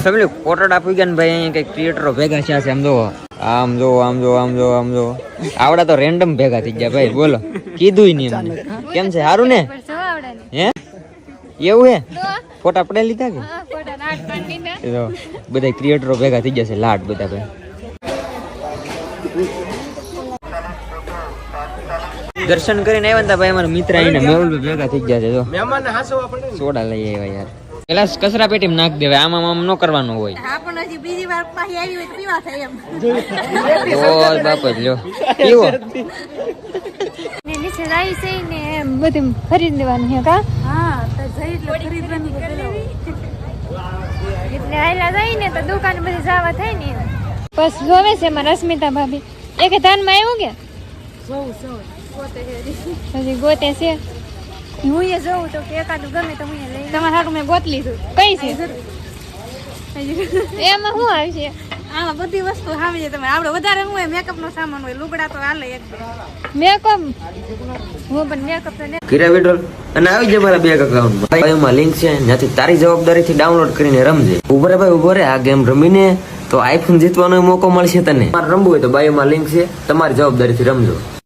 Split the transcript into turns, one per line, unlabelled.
family કોટડ આપી ગયા ને ભાઈ અહીંયા કઈ ક્રિએટરો ભેગા છે આમ જો આવડા તો રેન્ડમ ભેગા થઈ ગયા ભાઈ બોલો કીધું નહીં એમને કેમ છે સારું ને હે એવું હે ફોટા પડે લીધા કે બધા ક્રિએટરો ભેગા થઈ જશે લાડ બધા ભાઈ દર્શન કરીને આવ્યા હતા ભાઈ અમારા મિત્ર આવીને મેહુલ ભેગા થઈ ગયા છે જો સોડા લઈ આવ્યા યાર પેલા કચરા પેટી નાખ દેવાય આમ ન કરવાનું હોય બાપ જ લ્યો પીવો
નીચે જાય છે ને બધું ખરીદ લેવાનું છે કા એટલે આયલા જાય ને તો દુકાન બધી જવા થાય ને બસ જોવે છે મારા રશ્મિતા ભાભી એક ધાનમાં આવ્યું કે હજી ગોતે છે હું એ જોઉં તો કે એકાદું ગમે તો હું લઈ તમારા હાટું મેં ગોત લીધું કઈ છે એમાં શું આવશે આમાં બધી વસ્તુ આવી જાય તમે આપણે વધારે શું હોય મેકઅપ નો સામાન હોય લુગડા તો હાલે એક મેકઅપ હું પણ મેકઅપ તો
કર્યા વિડ્રોલ અને આવી જાય મારા બેંક અકાઉન્ટમાં બાયોમાં લિંક છે ત્યાંથી તારી જવાબદારીથી ડાઉનલોડ કરીને રમજે ઉભો રે ભાઈ ઉભો રે આ ગેમ રમીને તો આઈફોન જીતવાનો મોકો મળશે તને તમારે રમવું હોય તો બાયોમાં લિંક છે તમારી જવાબદારીથી રમજો